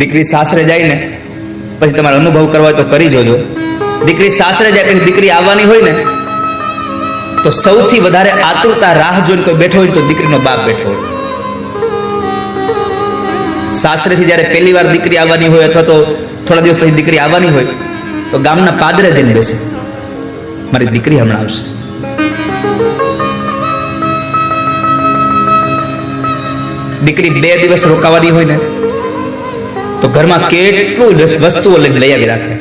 દીકરી સાસરે જાય ને પછી તમારે અનુભવ કરવા હોય તો કરી જોજો. દીકરી સાસરે જાય પછી દીકરી આવવાની હોય ને તો સૌથી વધારે આતુરતા રાહ જોઈને કોઈ બેઠો હોય તો દીકરીનો બાપ બેઠો હોય. સાસરેથી જ્યારે પહેલી વાર દીકરી આવવાની હોય અથવા તો થોડા દિવસ પછી દીકરી આવવાની હોય તો ગામના પાદરે જઈને બેસે, મારી દીકરી હમણાં આવશે. દીકરી 2 દિવસ રોકાવાની હોય ને તો ઘરમાં કેટલું વસ્તુઓ લઈ આવી રાખે.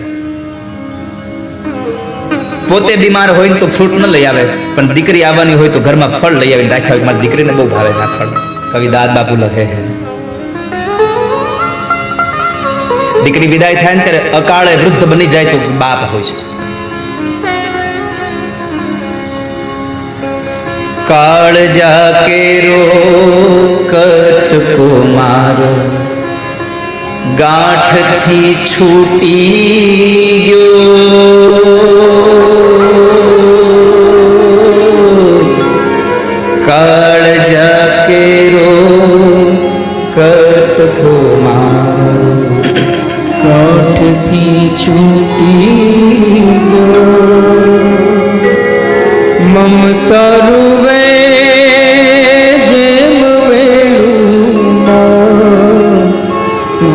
પોતે બીમાર હોય ને તો ફ્રૂટ ન લઈ આવે, પણ દીકરી આવવાની હોય તો ઘરમાં ફળ લઈ આવીને રાખ્યા હોય. મારી દીકરીને બહુ ભાવે છે આ ફળ. કવિ દાદ બાપુ લખે છે, દીકરી વિદાય થાય ને ત્યારે અકાળે વૃદ્ધ બની જાય તો બાપ હોય છે. કાળ જાકે રો કટકો મારો ગાંઠથી છૂટી ગયો. કાળ જાકે રો કટકો મારો ગાંઠથી છૂટી ગયો. મમતા રૂવે જેમ વેલું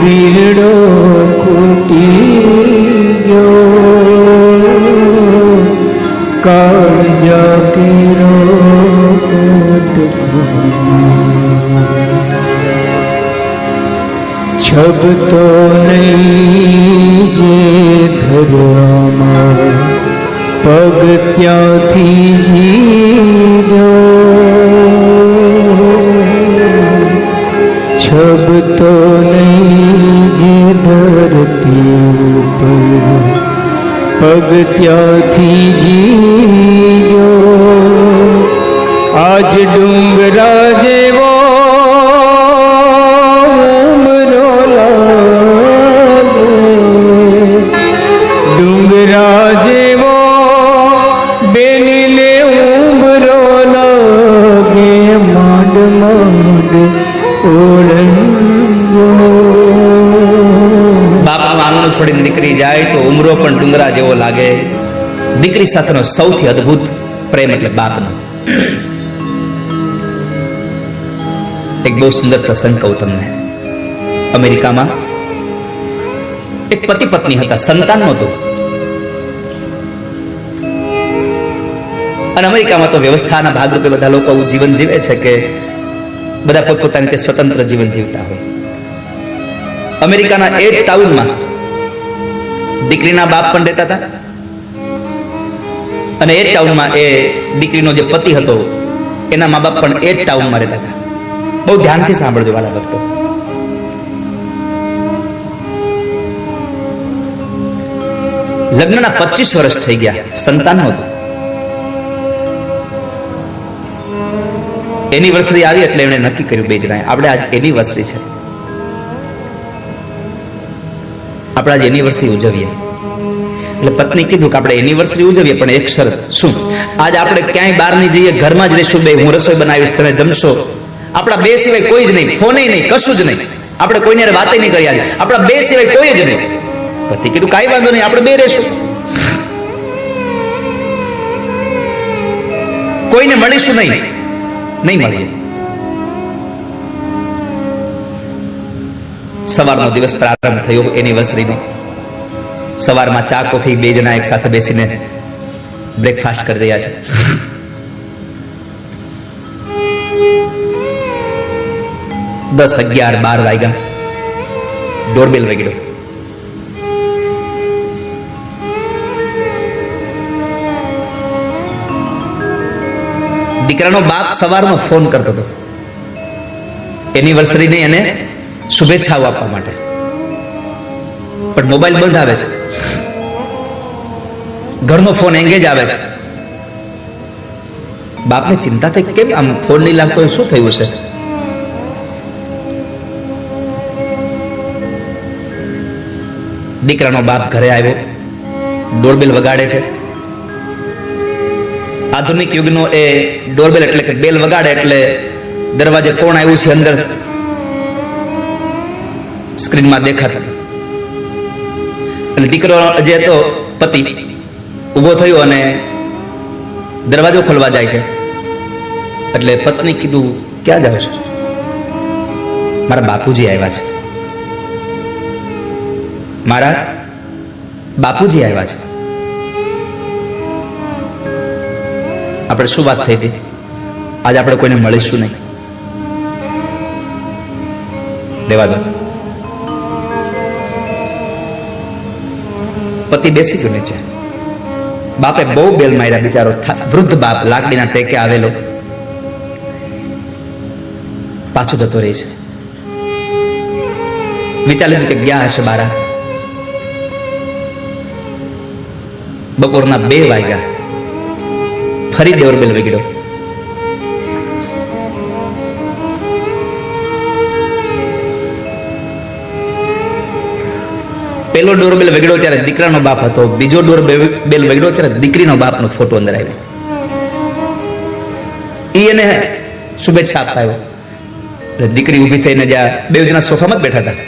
વીરડો ખૂટી ગયો. કાળજા કેરો છબતો નહીં જે ઘરમાં પગ ત્યાંથી જીવ્યો. છબતો નહીં જે ધરતી પર પગ ત્યાંથી જીવ્યો. આજ ડુંગરા જેવો ઉમરો લાગે, ડુંગરા જેવો બેનીને ઉમરો લાગે. માંડ માંડ ઓળંગો. બાપનું આંગણું છોડીને દીકરી જાય તો ઉમરો પણ ડુંગરા જેવો લાગે. દીકરી સાથેનો સૌથી અદ્ભુત પ્રેમ એટલે બાપનો. એક બહુ સુંદર પ્રસંગ કહું તમને. અમેરિકામાં એક પતિ પત્ની હતા, સંતાન નહોતું. અને અમેરિકામાં તો વ્યવસ્થાના ભાગરૂપે બધા લોકો એવું જીવન જીવે છે કે બધા પોતપોતાની રીતે સ્વતંત્ર જીવન જીવતા હોય. અમેરિકાના એક ટાઉનમાં દીકરીના બાપ પણ રહેતા હતા અને એ ટાઉનમાં એ દીકરીનો જે પતિ હતો એના મા બાપ પણ એ ટાઉનમાં રહેતા હતા. બહુ ધ્યાનથી સાંભળજો વાલા ભક્તો. લગ્નના 25 વર્ષ થઈ ગયા, સંતાન નહોતું. એનિવર્સરી આવી એટલે એમણે નક્કી કર્યું બે જણાએ, આપણે આજ એનિવર્સરી છે, આપણે આજ એનિવર્સરી ઉજવીએ. એટલે પત્ની કીધું કે આપણે એનિવર્સરી ઉજવીએ, પણ એક શરત. શું? આજ આપણે ક્યાંય બહાર નહીં જઈએ, ઘરમાં જ રહીશું બે. હું રસોઈ બનાવીશ, તમે જમશો. આપણા બે સિવાય કોઈ જ નહીં, ફોને નહીં, કશું જ નહીં. આપણે કોઈને વાતે નહીં કરી. આજે આપણા બે સિવાય કોઈ જ નહીં. પતિ કીધું કાંઈ વાંધો નહીં, આપણે બે રહેશું. કોઈને મળીશું નહીં, નહીં મળીએ. સવારનો દિવસ પ્રારંભ થયો એનિવર્સરીનો. સવારમાં ચા કોફી બે જણા એક સાથે બેસીને બ્રેકફાસ્ટ કરી રહ્યા છે. દસ 11 12 વાગ્યા, ડોરબેલ વાગ્યો. દીકરાનો બાપ સવારનો ફોન કરતો હતો એનિવર્સરીને એને શુભેચ્છાઓ આપવા માટે, પણ મોબાઈલ બંધ આવે છે. ઘરનો ફોન એંગેજ આવે છે. બાપને ચિંતા થઈ, કેમ આમ ફોન નહીં લાગતો, શું થયું છે? દીકરાનો બાપ ઘરે આવ્યો, ડોરબેલ વગાડે છે. આધુનિક યુગનો એ ડોરબેલ એટલે કે બેલ વગાડે એટલે દરવાજે કોણ આવ્યું છે અંદર સ્ક્રીનમાં દેખાતા હતા. અને દીકરો જે હતો પતિ ઊભો થયો અને દરવાજો ખોલવા જાય છે. એટલે પત્ની કીધું, ક્યાં જાવ છો? મારા બાપુજી આવ્યા છે. મારા બાપુજી આવ્યા છે. આપણે શું વાત થઈ હતી? આજે આપણે કોઈને મળીશું નહીં. લેવા દો. પતિ બેસી ગયો નીચે. બાપે બહુ બેલ માર્યા, બિચારો વૃદ્ધ બાપ, લાકડીના ટેકે આવેલો, પાછો જતો રહે છે. વિચાર લીધું કે ગયા હશે બારા. બપોરના 2 વાગ્યા. ફરી ડોરબેલ વગડ્યો. પેલો ડોરબેલ વગડ્યો ત્યારે દીકરાનો બાપ હતો. બીજો ડોરબેલ વગડ્યો ત્યારે દીકરીનો બાપનો ફોટો અંદર આવ્યો. એને શુભેચ્છા આપતા આવ્યો. એટલે દીકરી ઊભી થઈને, જ્યાં 2 જણા સોફામાં જ બેઠા હતા,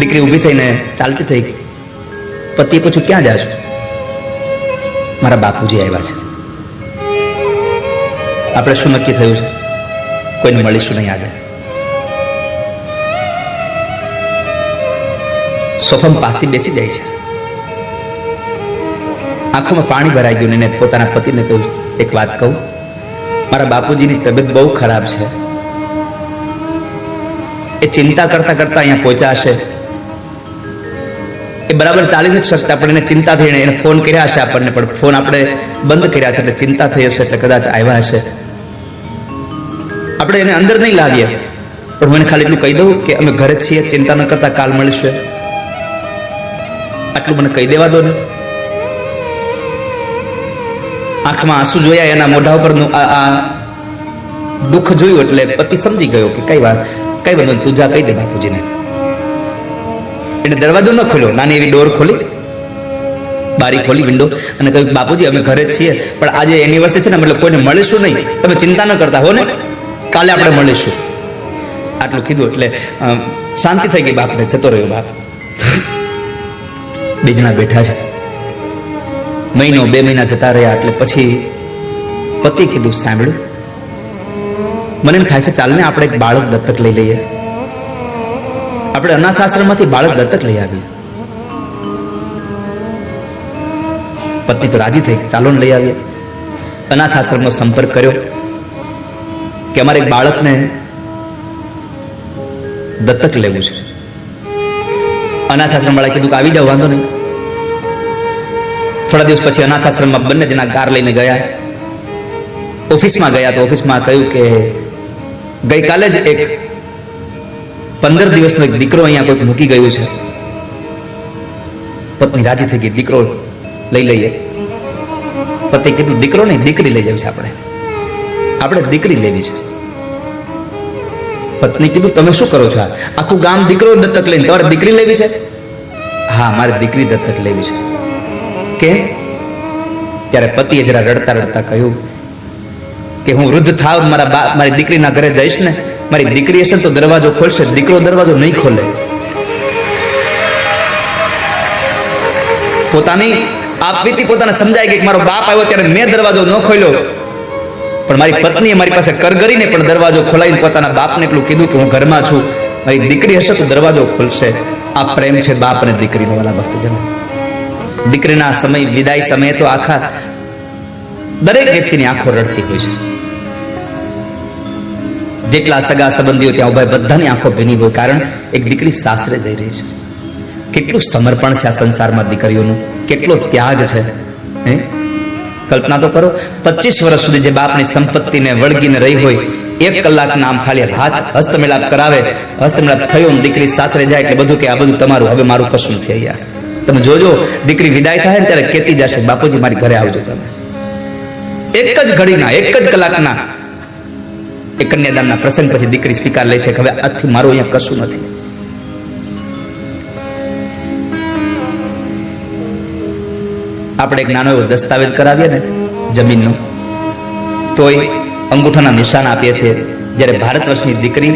દીકરી ઊભી થઈને ચાલતી થઈ. પતિએ પૂછ્યું, ક્યાં જા છો? મારા બાપુજી આવ્યા છે. આપણે શું નક્કી થયું છે? કોઈને મળીશું નહીં આજે. સોફામાં પાછી બેસી જાય છે. આંખોમાં પાણી ભરાઈ ગયું. એને પોતાના પતિને કહ્યું, એક વાત કહું, મારા બાપુજીની તબિયત બહુ ખરાબ છે. એ ચિંતા કરતા કરતા અહીંયા પહોંચ્યા હશે. એ બરાબર ચાલી નથી શકતા, પણ એને ચિંતા થઈને એને ફોન કર્યા હશે આપણને, પણ ફોન આપણે બંધ કર્યા છે, એટલે ચિંતા થઈ હશે, એટલે કદાચ આવ્યા હશે. આપણે એને અંદર નહીં લાવીએ, પણ હું એને ખાલી એટલું કહી દઉં કે અમે ઘરે છીએ, ચિંતા ન કરતા, કાલ મળીશું. આટલું મને કહી દેવા દો ને. આંખમાં આંસુ જોયા, એના મોઢા ઉપરનું આ દુઃખ જોયું એટલે પતિ સમજી ગયો કે કઈ વાંધો તું જા, કહી દે બાપુજીને. એને દરવાજો ન ખોલ્યો, નાની એવી ડોર ખોલી, બારી ખોલી, વિન્ડો, અને કહ્યું, બાપુજી અમે ઘરે છીએ, પણ આજે એનિવર્સરી છે ને, મતલબ કોઈને મળીશું નહીં, તમે ચિંતા ન કરતા હો ને, કાલે આપણે મળીશું. આટલું કીધું એટલે શાંતિ થઈ ગઈ બાપને. જતો રહ્યો બાપ. 2 જણા બેઠા છે. મહિનો 2 મહિના જતા રહ્યા. એટલે પછી પતિ કીધું, સાંભળ્યું, મને એમ થાય છે ચાલ ને આપણે એક બાળક દત્તક લઈ લઈએ. આપણે અનાથ આશ્રમમાંથી બાળક દત્તક લઈ આવીએ. પત્ની તો રાજી થઈ, ચાલો ને લઈ આવીએ. અનાથ આશ્રમનો સંપર્ક કર્યો કે અમારે એક બાળકને દત્તક લેવું છે. અનાથ આશ્રમ વાળા કીધું કે આવી જાવ, વાંધો નહીં. થોડા દિવસ પછી અનાથ આશ્રમમાં બંને જણા કાર લઈને ગયા. ઓફિસમાં ગયા તો ઓફિસમાં કહ્યું કે ગઈકાલે જ એક 15 દિવસનો એક દીકરો અહીંયા કોઈક મૂકી ગયું છે. પત્ની રાજી થઈ ગઈ, દીકરો લઈ લઈએ. પતિ કીધું, દીકરો નહીં, દીકરી લઈ જવી છે. આપણે દીકરી લેવી છે. પત્ની કીધું, તમે શું કરો છો? આખું ગામ દીકરો દત્તક લઈને, તમારે દીકરી લેવી છે? હા, મારે દીકરી દત્તક લેવી છે. કે ત્યારે પતિએ જરા રડતા રડતા કહ્યું કે હું વૃદ્ધ થાવ, મારી દીકરીના ઘરે જઈશ ને, મારી દીકરી હશે તો દરવાજો ખોલશે, દીકરો દરવાજો નહીં ખોલે. પોતાની આપવીતી પોતાને સમજાય કે મારો બાપ આવ્યો ત્યારે મેં દરવાજો ન ખોલ્યો, પણ મારી પત્નીએ મારી પાસે કરગરીને પણ દરવાજો ખોલાવીને પોતાના બાપને એટલું કીધું કે હું ઘરમાં છું, મારી દીકરી હશે તો દરવાજો ખોલશે. આ પ્રેમ છે બાપ અને દીકરીનો. વાલા ભક્તજનો, દીકરીના સમય, વિદાય સમયે તો આખા દરેક વ્યક્તિની આંખો રડતી હોય છે. જેટલા સગા સંબંધીઓ ત્યાં ઉભા, બધાની આંખો ભીની હોય, કારણ એક દીકરી સાસરે જઈ રહી છે. કેટલું સમર્પણ છે આ સંસારમાં દીકરીઓનું, કેટલો ત્યાગ છે. કલ્પના તો કરો, 25 વર્ષ સુધી જે બાપની સંપત્તિને વળગીને રહી હોય, 1 કલાકના આમ ખાલી હાથ હસ્તમેળાપ કરાવે, હસ્તમેળાપ થયો, દીકરી સાસરે જાય એટલે બધું કે આ બધું તમારું, હવે મારું કશું નથી. અહીંયા તમે જોજો, દીકરી વિદાય થાય ને ત્યારે કહેતી જશે, બાપુજી મારી ઘરે આવજો તમે. એક જ ઘડીના, એક જ કલાકના એ કન્યાદાનના પ્રસંગ પછી દીકરી સ્વીકાર લે છે કે હવે આજથી મારું અહીંયા કશું નથી. આપણે એક નાનો એવો દસ્તાવેજ કરાવીએ ને જમીનનો, તોય અંગૂઠાના નિશાન આપીએ છીએ. જ્યારે ભારત વર્ષની દીકરી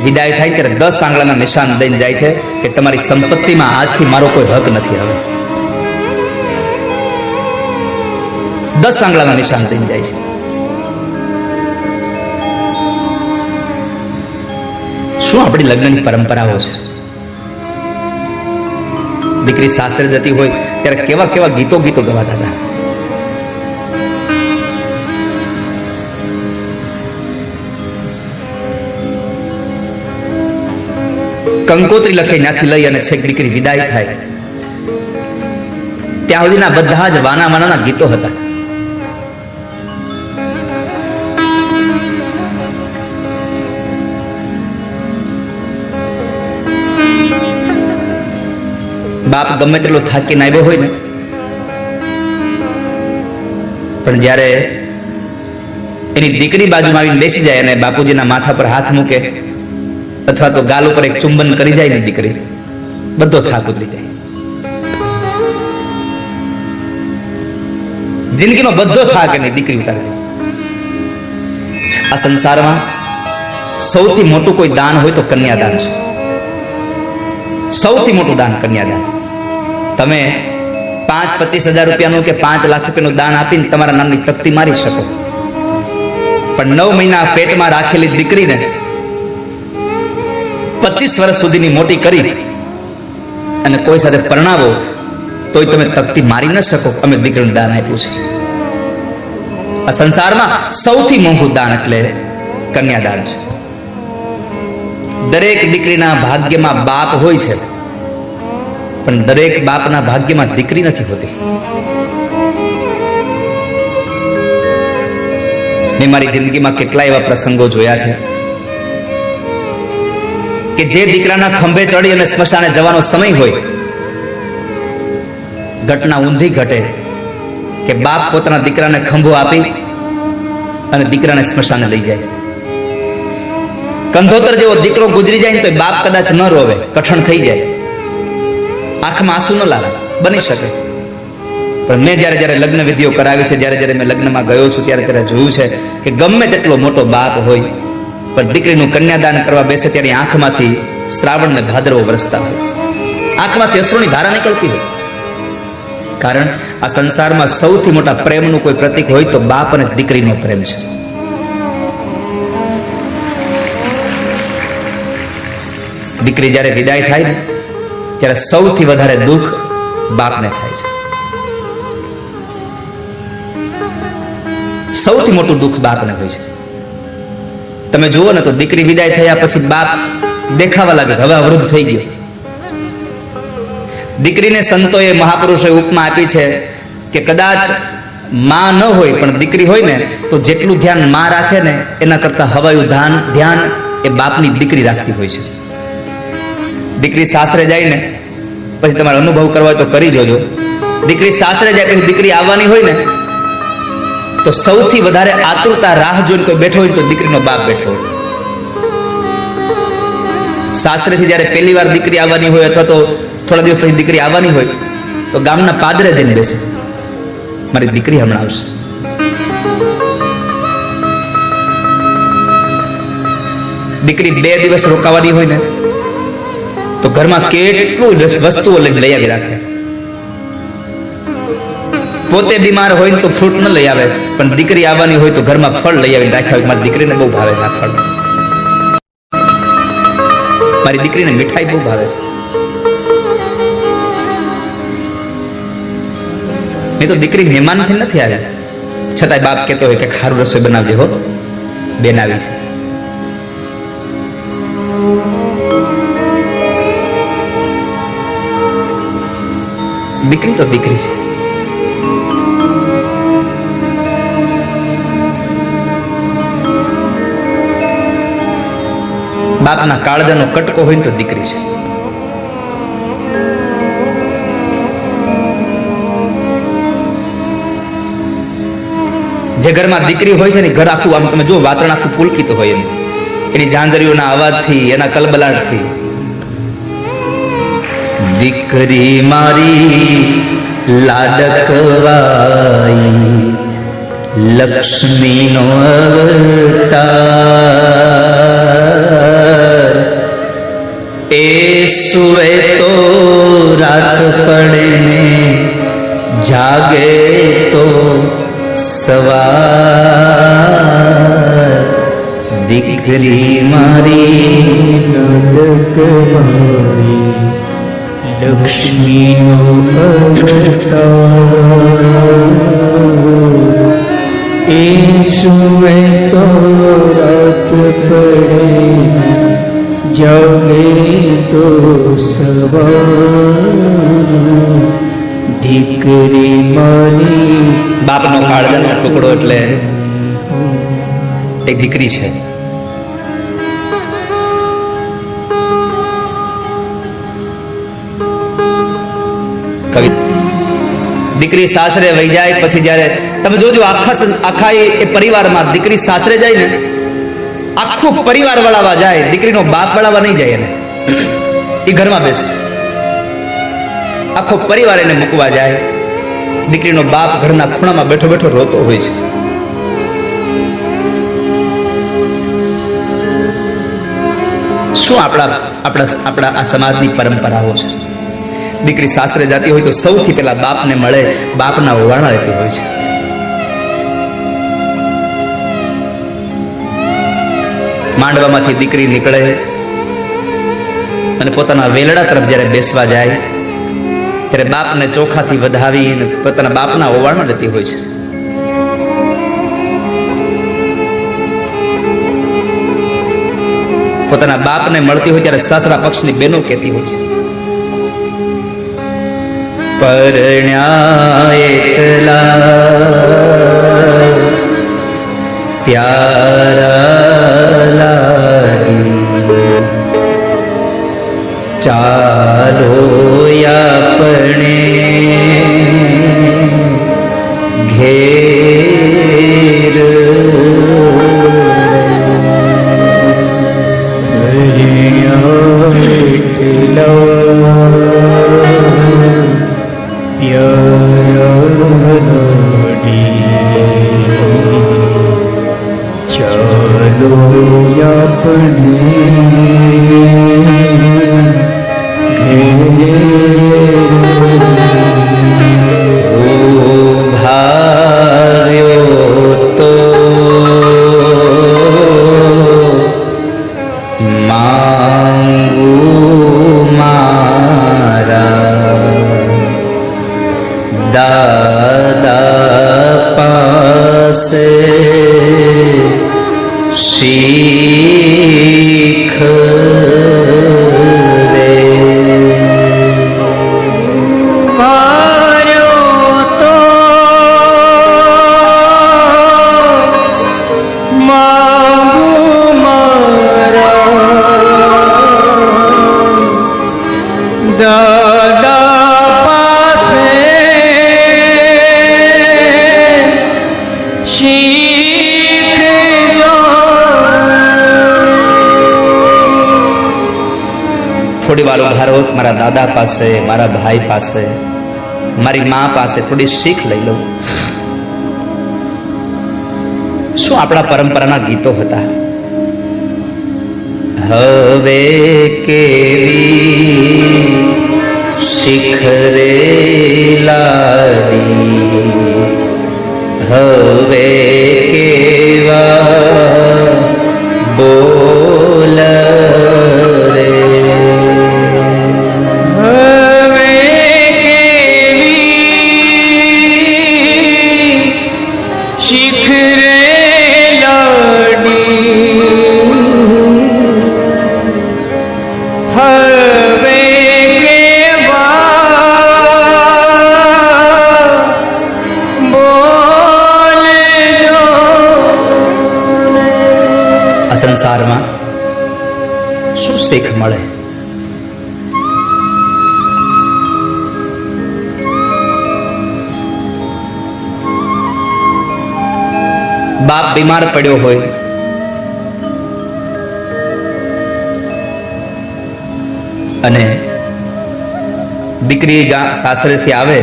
વિદાય થાય ત્યારે 10 આંગળાના નિશાન દઈને જાય છે કે તમારી સંપત્તિમાં આજથી મારો કોઈ હક નથી. હવે 10 આંગળાના નિશાન દઈને જાય છે. શું આપણી લગ્નની પરંપરાઓ છે? દીકરી સાસરે જતી હોય ત્યારે કેવા કેવા ગીતો ગવાતા હતા. કંકોત્રી લખી ત્યાંથી લઈ અને છેક દીકરી વિદાય થાય ત્યાં સુધીના બધા જ વાના વાનાના ગીતો હતા. બાપ ગમે તેટલો થાકીને આવ્યો હોય ને, પણ જ્યારે એની દીકરી બાજુમાં આવીને બેસી જાય અને બાપુજીના માથા પર હાથ મૂકે અથવા તો ગાલ ઉપર એક ચુંબન કરી જાય ને દીકરી, બધો થાક ઉતરી જાય. જિંદગીનો બધો થાક એની દીકરી ઉતારી દે. આ સંસારમાં સૌથી મોટું કોઈ દાન હોય તો કન્યાદાન છે. સૌથી મોટું દાન કન્યાદાન. તમે 5-25 હજાર રૂપિયાનું કે 5 લાખ રૂપિયાનું દાન આપીને તમારા નામની તકતી મારી શકો, પણ 9 મહિના પેટમાં રાખેલી દીકરીને 25 વર્ષ સુધીની મોટી કરી અને કોઈ સાથે પરણાવો તોય તમે તકતી મારી ન શકો. અમે દીકરીનું દાન આપ્યું છે. આ સંસારમાં સૌથી મોંઘું દાન એટલે કન્યાદાન છે. દરેક દીકરીના ભાગ્યમાં બાપ હોય છે, પણ દરેક બાપના ભાગ્યમાં દીકરી નથી હોતી. મેં મારી જિંદગીમાં કેટલા એવા પ્રસંગો જોયા છે કે જે દીકરાના ખંભે ચડી અને સ્મશાને જવાનો સમય હોય, ઘટના ઊંધી ઘટે કે બાપ પોતાના દીકરાને ખંભો આપી અને દીકરાને સ્મશાને લઈ જાય. કંધોતર જેવો દીકરો ગુજરી જાય ને તો બાપ કદાચ ન રોવે, કઠણ થઈ જાય, આંખમાં આંસુ ન લાગે, બની શકે. પણ મેં જ્યારે જ્યારે લગ્ન વિધિઓ કરાવી છે, જ્યારે જ્યારે મેં લગ્નમાં ગયો છું, ત્યારે ત્યારે જોયું છે કે ગમે તેટલો મોટો બાપ હોય પણ દીકરીનું કન્યાદાન કરવા બેસે ત્યારે આંખમાંથી શ્રાવણ ને ભાદરવો વરસતા હોય, આંખમાંથી અશ્રુની ધારા નીકળતી હોય. કારણ આ સંસારમાં સૌથી મોટા પ્રેમનું કોઈ પ્રતીક હોય તો બાપ અને દીકરીનો પ્રેમ છે. દીકરી જ્યારે વિદાય થાય ને ત્યારે સૌથી વધારે દુઃખ બાપને થાય છે. સૌથી મોટું દુઃખ બાપને હોય છે. તમે જુઓ ને તો દીકરી વિદાય થયા પછી બાપ દેખાવા લાગે, હવે અવરુદ્ધ થઈ ગયો. દીકરીને સંતોએ મહાપુરુષોએ ઉપમા આપી છે કે કદાચ માં ન હોય પણ દીકરી હોય ને તો જેટલું ધ્યાન માં રાખે ને એના કરતા હવાયું ધ્યાન એ બાપની દીકરી રાખતી હોય છે. દીકરી સાસરે જાય ને પછી તમારે અનુભવ કરવા હોય તો કરી જોજો. દીકરી સાસરે જાય પછી દીકરી આવવાની હોય ને તો સૌથી વધારે આતુરતા રાહ જોઈને કોઈ બેઠો હોય તો દીકરીનો બાપ બેઠો હોય. સાસરેથી જ્યારે પહેલી વાર દીકરી આવવાની હોય અથવા તો થોડા દિવસ પછી દીકરી આવવાની હોય તો ગામના પાદરે જઈને બેસે, મારી દીકરી હમણાં આવશે. દીકરી 2 દિવસ રોકાવાની હોય ને તો ઘરમાં કેટલું વસ્તુઓ લઈ આવી રાખે. પોતે બીમાર હોય ને તો ફ્રૂટ ન લઈ આવે, પણ દીકરી આવવાની હોય તો ઘરમાં ફળ લઈ આવીને રાખ્યા હોય. મારી દીકરીને બહુ ભાવે છે આ ફળ, મારી દીકરીને મીઠાઈ બહુ ભાવે છે. નહીં તો દીકરી મહેમાનથી નથી આવી, છતાંય બાપ કહેતો હોય કે ખારું રસોઈ બનાવજે હો, બેન આવી છે. દીકરી તો દીકરી છે. બાપના કાળજાનો કટકો હોય તો દીકરી છે. જે ઘરમાં દીકરી હોય છે ને ઘર આખું આમ તમે જો વાતાવરણ આખું પુલકિત હોય એની ઝાંઝરીઓના અવાજથી, એના કલબલાટથી. દીકરી મારી લાડકવાઈ લક્ષ્મીનો અવતાર, એ સુવે તો રાત પડે ને જાગે તો સવાર, દીકરી મારી નડક મારી લક્ષ્મીનો અવતાર, એ સુવે તો રાત પડે જાગે તો સવાર, દીકરી મારી. બાપનો કાળજાનો ટુકડો એટલે એક દીકરી છે. કવિ દીકરી સાસરે વહી જાય પછી જ્યારે તમે જોજો આખા એ પરિવારમાં દીકરી સાસરે જાય ને, આખું પરિવાર વળાવા જાય, દીકરીનો બાપ વળાવા નહીં જાય. એને એ ઘરમાં બેસ, આખો પરિવાર એને મૂકવા જાય. દીકરીનો બાપ ઘરના ખૂણામાં બેઠો બેઠો રોતો હોય છે. શું આપણા આ સમાજની પરંપરાઓ છે. દીકરી સાસરે જતી હોય તો સૌથી પહેલા બાપને મળે, બાપના ઓવારણા લેતી હોય છે. માંડવામાંથી દીકરી નીકળે અને પોતાના વેલડા તરફ જ્યારે બેસવા જાય ત્યારે બાપને ચોખાથી વધાવી પોતાના બાપના ઓવારણા લેતી હોય છે. પોતાના બાપને મળતી હોય ત્યારે સાસરા પક્ષની બહેનો કહેતી હોય છે, પરણ્યા એકલા પ્યારા લાગી, ચાલો આપણે ઘેર, શીખ દે માર્યો તો માંગુ મારા દાદા પાસે થોડી વાર ઉભા રહો, મારા દાદા પાસે, મારા ભાઈ પાસે, મારી મા પાસે થોડી શીખ લઈ લો. શું આપણા પરંપરાના ગીતો હતા. હવે કેવી શીખ રે લાવી, હવે કેવા બોલ રે, હવે કેવી શીખ રે લાડી, હવે કેવા બોલજો. આ સંસારમાં શું શીખ મળે. બાપ બીમાર પડ્યો હોય, અને દીકરી સાસરેથી આવે,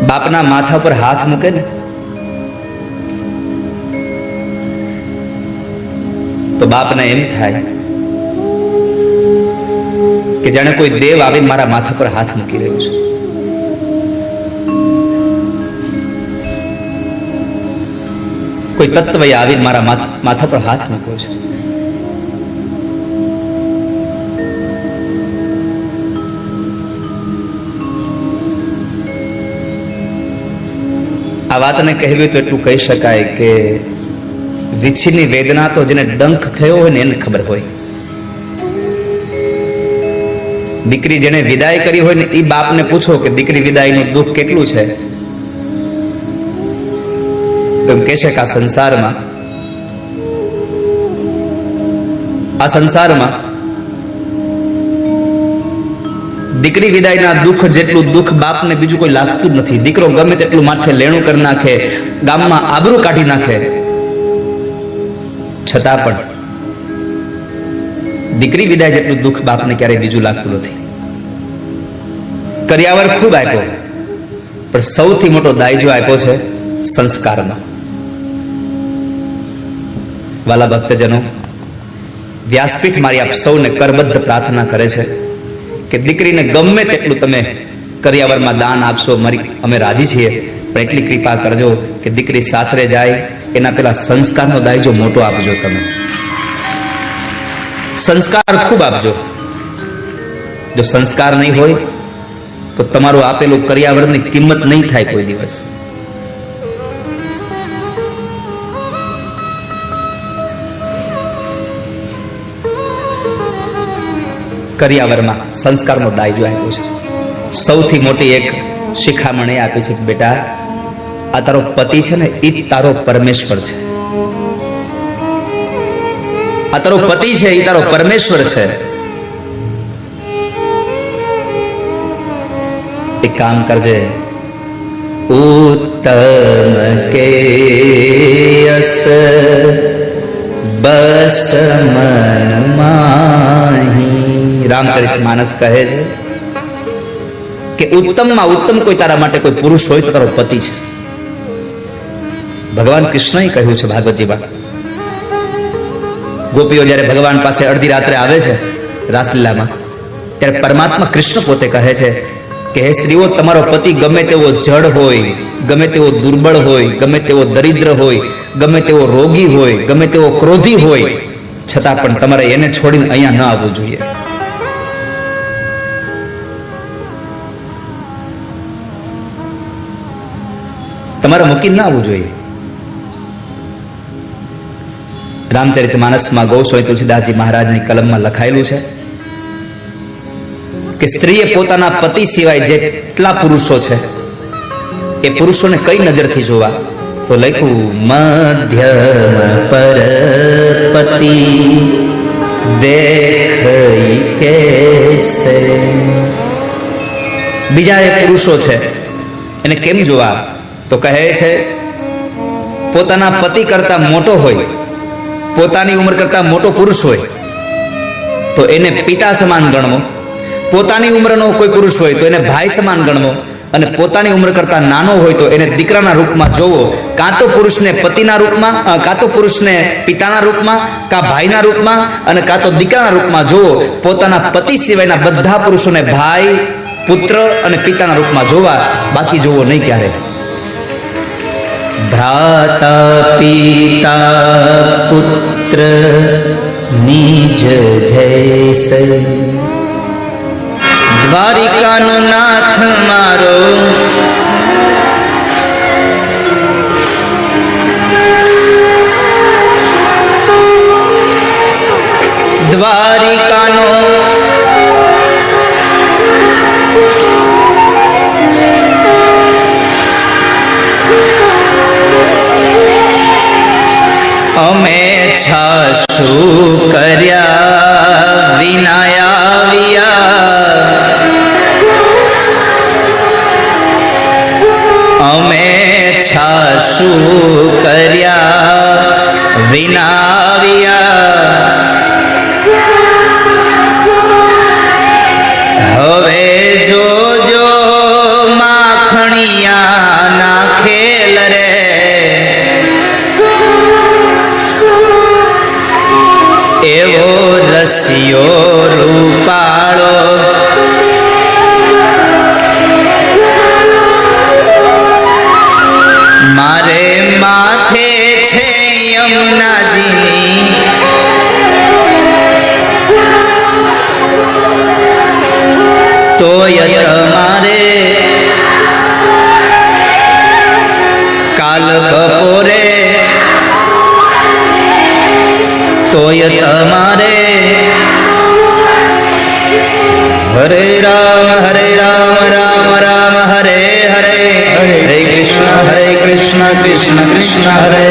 બાપના માથા પર હાથ મૂકે ને તો બાપને એમ થાય કે જાણે કોઈ દેવ આવીને મારા માથા પર હાથ મૂકી રહ્યું છે. કોઈ તત્વએ આવીને મારા માથા પર હાથ મૂક્યો છે. આ વાતને કહેવી તો એટલું કહી શકાય કે વીછીની વેદના તો જેને ડંખ થયો હોય ને એને ખબર હોય. દીકરી જેને વિદાય કરી હોય ને એ બાપને પૂછો કે દીકરી વિદાયનું દુઃખ કેટલું છે, તો એમ કહેશે કે આ સંસારમાં દીકરી વિદાયના દુઃખ જેટલું દુઃખ બાપને બીજું કોઈ લાગતું જ નથી. દીકરો ગમે તેટલું માથે લેણું કરી નાખે, ગામમાં આબરૂ કાઢી નાખે, છતાં પણ દીકરી વિદાય જેટલું દુઃખ બાપને ક્યારેય બીજું લાગતું નથી. કર્યાવર ખૂબ આપ્યો, પણ સૌથી મોટો દાયજો આપ્યો છે સંસ્કારનો. વાલા ભક્તજનો, વ્યાસપીઠ મારી આપ સૌને કરબદ્ધ પ્રાર્થના કરે છે કે દીકરીને ગમે તેટલું તમે કર્યાવરમાં દાન આપશો, અમે રાજી છીએ, પણ એટલી કૃપા કરજો કે દીકરી સાસરે જાય એના પેલા સંસ્કારનો દાયજો મોટો આપજો. તમે સંસ્કાર ખૂબ આપજો. જો સંસ્કાર નહીં હોય તો તમારું આપેલું કર્યાવરની કિંમત નહીં થાય કોઈ દિવસ. કર્યાવરમાં સંસ્કારનો દાયજો આપ્યો છે. સૌથી મોટી એક શિખામણ એ આપી છે કે બેટા, આ તારો પતિ છે ને એ તારો પરમેશ્વર છે. આ તારો પતિ છે એ તારો પરમેશ્વર છે. એક કામ કરજે, ઉત્તમ કે યસ બસ મન માહી. રામચરિત માનસ કહે છે કે ઉત્તમમાં ઉત્તમ કોઈ તારા માટે કોઈ પુરુષ હોય તો તારો પતિ છે. ભગવાન કૃષ્ણએ કહ્યું છે ભાગવતજીમાં. ગોપીઓ જ્યારે ભગવાન પાસે અડધી રાત્રે આવે છે રાસલીલામાં, ત્યારે પરમાત્મા કૃષ્ણ પોતે કહે છે કે હે સ્ત્રીઓ, તમારો પતિ ગમે તેવો જડ હોય, ગમે તેવો દુર્બળ હોય, ગમે તેવો દરિદ્ર હોય, ગમે તેવો રોગી હોય, ગમે તેવો ક્રોધી હોય, છતાં પણ તમારે એને છોડીને અહીંયા ન આવવું જોઈએ. તમારે મૂકીને ના આવવું જોઈએ. રામચરિત માનસમાં ગોસ્વામી તુલસીદાસજી મહારાજની કલમમાં લખાયેલું છે કે સ્ત્રીએ પોતાના પતિ સિવાય જેટલા પુરુષો છે એ પુરુષોને કઈ નજરથી જોવા, તો લખ્યું મધ્યમ પર પતિ દેખઈ કેસે. બીજા એ પુરુષો છે એને કેમ જોવા, તો કહે છે પોતાના પતિ કરતા મોટો હોય, પોતાની ઉંમર કરતા મોટો પુરુષ હોય તો એને પિતા સમાન ગણવો, પોતાની ઉંમરનો કોઈ પુરુષ હોય તો એને ભાઈ સમાન ગણવો, અને પોતાની ઉંમર કરતા નાનો હોય તો એને દીકરાના રૂપમાં જોવો. કાં તો પુરુષને પતિના રૂપમાં, કાં તો પુરુષને પિતાના રૂપમાં, કાં ભાઈના રૂપમાં, અને કાં તો દીકરાના રૂપમાં જોવો. પોતાના પતિ સિવાયના બધા પુરુષોને ભાઈ, પુત્ર અને પિતાના રૂપમાં જોવા, બાકી જોવો નહીં ક્યારે. ભ્રાતા પિતા પુત્ર નિજ જૈસે. દ્વારિકાનો નાથ મારો દ્વારિકાનો અમે છાશું કર્યા વિના આવ્યા, અમે છાશું કર્યા વિના આવ્યા. હવે જોજો માખણિયા નાજીની તોય તમારે કાલ બપોરે તોય તમારે હરે રામ રામ રામ હરે હરે હરે કૃષ્ણ કૃષ્ણ કૃષ્ણ હરે